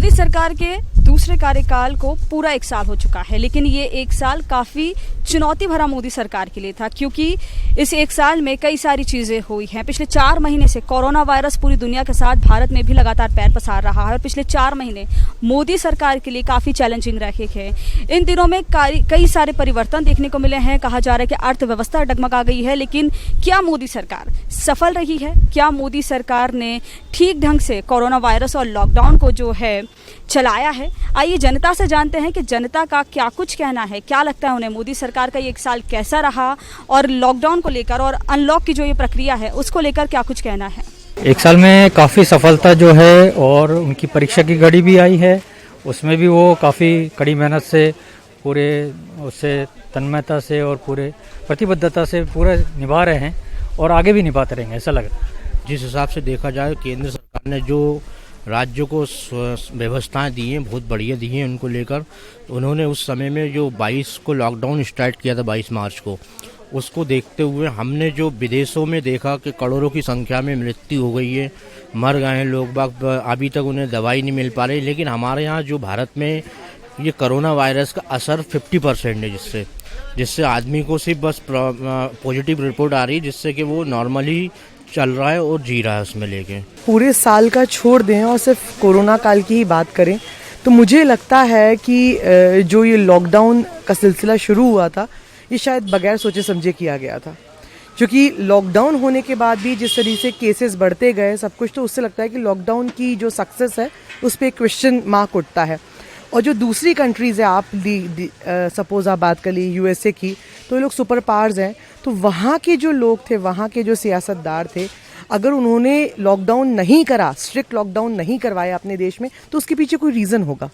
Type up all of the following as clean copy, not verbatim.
मोदी सरकार के दूसरे कार्यकाल को पूरा 1 साल हो चुका है, लेकिन ये 1 साल काफ़ी चुनौती भरा मोदी सरकार के लिए था, क्योंकि इस 1 साल में कई सारी चीज़ें हुई हैं। पिछले 4 महीने से कोरोना वायरस पूरी दुनिया के साथ भारत में भी लगातार पैर पसार रहा है और पिछले 4 महीने मोदी सरकार के लिए काफ़ी चैलेंजिंग रहे हैं। इन दिनों में कई सारे परिवर्तन देखने को मिले हैं। कहा जा रहा है कि अर्थव्यवस्था डगमगा गई है, लेकिन क्या मोदी सरकार सफल रही है? क्या मोदी सरकार ने ठीक ढंग से कोरोना वायरस और लॉकडाउन को जो है चलाया है? आइए जनता से जानते हैं कि जनता का क्या कुछ कहना है, क्या लगता है उन्हें, मोदी सरकार का ये 1 साल कैसा रहा और लॉकडाउन को लेकर और अनलॉक की जो ये प्रक्रिया है उसको लेकर क्या कुछ कहना है। 1 साल में काफ़ी सफलता जो है और उनकी परीक्षा की घड़ी भी आई है, उसमें भी वो काफ़ी कड़ी मेहनत से पूरे उससे तन्मयता से और पूरे प्रतिबद्धता से पूरा निभा रहे हैं और आगे भी निभाते रहेंगे, ऐसा लग रहा है। जिस हिसाब से देखा जाए, केंद्र सरकार ने जो राज्यों को व्यवस्थाएं दी हैं बहुत बढ़िया दी हैं उनको लेकर। उन्होंने उस समय में जो 22 को लॉकडाउन स्टार्ट किया था 22 मार्च को, उसको देखते हुए हमने जो विदेशों में देखा कि करोड़ों की संख्या में मृत्यु हो गई है, मर गए हैं लोग बाग, अभी तक उन्हें दवाई नहीं मिल पा रही। लेकिन हमारे यहाँ जो भारत में ये कोरोना वायरस का असर 50% है, जिससे आदमी को सिर्फ बस पॉजिटिव रिपोर्ट आ रही है, जिससे कि वो नॉर्मली चल रहा है और जी रहा है उसमें लेके। पूरे साल का छोड़ दें और सिर्फ कोरोना काल की ही बात करें तो मुझे लगता है कि जो ये लॉकडाउन का सिलसिला शुरू हुआ था ये शायद बगैर सोचे समझे किया गया था, क्योंकि लॉकडाउन होने के बाद भी जिस तरीके से केसेस बढ़ते गए सब कुछ, तो उससे लगता है कि लॉकडाउन की जो सक्सेस है उस पर क्वेश्चन मार्क उठता है। और जो दूसरी कंट्रीज़ है, आप सपोज आप बात कर ली यूएसए की, तो ये लोग सुपर पावर्स हैं, तो वहाँ के जो लोग थे, वहाँ के जो सियासतदार थे, अगर उन्होंने लॉकडाउन नहीं करा, स्ट्रिक्ट लॉकडाउन नहीं करवाया अपने देश में, तो उसके पीछे कोई रीज़न होगा।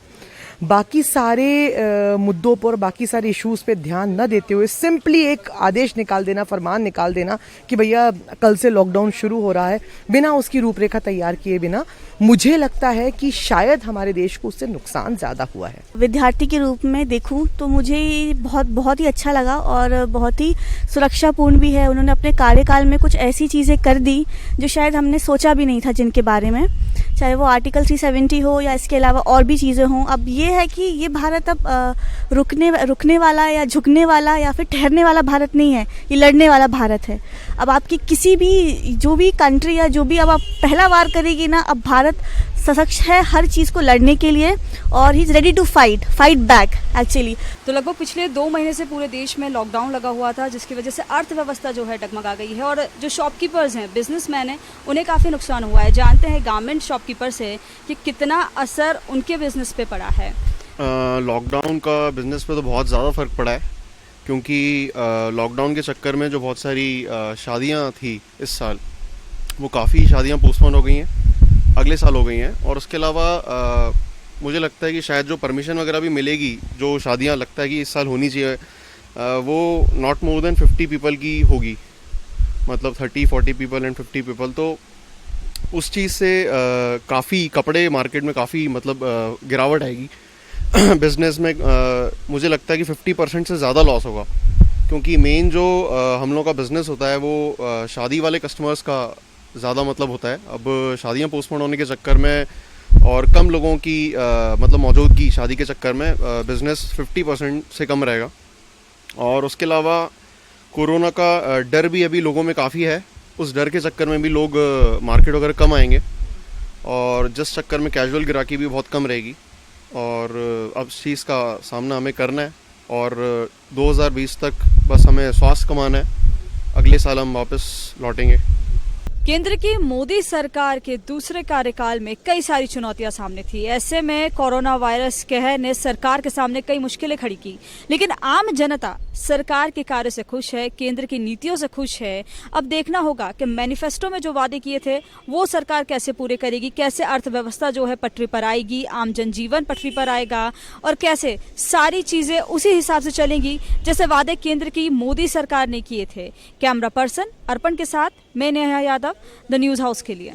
बाकी सारे मुद्दों पर, बाकी सारे इश्यूज़ पे ध्यान न देते हुए सिंपली एक आदेश निकाल देना, फरमान निकाल देना कि भैया कल से लॉकडाउन शुरू हो रहा है, बिना उसकी रूपरेखा तैयार किए बिना, मुझे लगता है कि शायद हमारे देश को उससे नुकसान ज़्यादा हुआ है। विद्यार्थी के रूप में देखूं तो मुझे बहुत ही अच्छा लगा और बहुत ही सुरक्षापूर्ण भी है। उन्होंने अपने कार्यकाल में कुछ ऐसी चीज़ें कर दी जो शायद हमने सोचा भी नहीं था, जिनके बारे में, चाहे वो आर्टिकल 370 हो या इसके अलावा और भी चीज़ें हों। अब ये है कि ये भारत अब रुकने वाला या झुकने वाला या फिर ठहरने वाला भारत नहीं है, ये लड़ने वाला भारत है। अब आपकी किसी भी जो भी कंट्री या जो भी अब आप पहला वार करेगी ना, अब भारत सशक्त है हर चीज़ को लड़ने के लिए और he is ready to fight back actually. तो लगभग पिछले 2 महीने से पूरे देश में लॉकडाउन लगा हुआ था, जिसकी वजह से अर्थव्यवस्था जो है डगमगा गई है और जो शॉपकीपर्स हैं, बिजनेसमैन हैं, उन्हें काफ़ी नुकसान हुआ है। जानते हैं गारमेंट शॉपकीपर से कि कितना असर उनके बिजनेस पे पड़ा है। लॉकडाउन का बिजनेस पे तो बहुत ज़्यादा फ़र्क पड़ा है, क्योंकि लॉकडाउन के चक्कर में जो बहुत सारी शादियाँ थी इस साल, वो काफ़ी शादियाँ पोस्टपोन हो गई हैं, अगले साल हो गई हैं। और उसके अलावा मुझे लगता है कि शायद जो परमिशन वगैरह भी मिलेगी, जो शादियां लगता है कि इस साल होनी चाहिए, वो नॉट मोर देन 50 पीपल की होगी, मतलब 30-40 पीपल एंड 50 पीपल। तो उस चीज़ से काफ़ी कपड़े मार्केट में काफ़ी मतलब गिरावट आएगी। बिज़नेस में मुझे लगता है कि 50% से ज़्यादा लॉस होगा, क्योंकि मेन जो हम लोग का बिज़नेस होता है वो शादी वाले कस्टमर्स का ज़्यादा मतलब होता है। अब शादियाँ पोस्टपोन होने के चक्कर में और कम लोगों की मतलब मौजूदगी शादी के चक्कर में बिज़नेस 50% से कम रहेगा। और उसके अलावा कोरोना का डर भी अभी लोगों में काफ़ी है, उस डर के चक्कर में भी लोग मार्केट वगैरह कम आएंगे और जिस चक्कर में कैजुअल गिराकी भी बहुत कम रहेगी। और अब इस चीज़ का सामना हमें करना है और 2020 तक बस हमें स्वास्थ्य कमाना है, अगले साल हम वापस लौटेंगे। केंद्र की मोदी सरकार के दूसरे कार्यकाल में कई सारी चुनौतियां सामने थी। ऐसे में कोरोना वायरस कहर ने सरकार के सामने कई मुश्किलें खड़ी की, लेकिन आम जनता सरकार के कार्य से खुश है, केंद्र की नीतियों से खुश है। अब देखना होगा कि मैनिफेस्टो में जो वादे किए थे वो सरकार कैसे पूरे करेगी, कैसे अर्थव्यवस्था जो है पटरी पर आएगी, आम जनजीवन पटरी पर आएगा और कैसे सारी चीजें उसी हिसाब से चलेंगी जैसे वादे केंद्र की मोदी सरकार ने किए थे। कैमरा पर्सन अर्पण के साथ मैं Neha Yadav, the news house के लिए।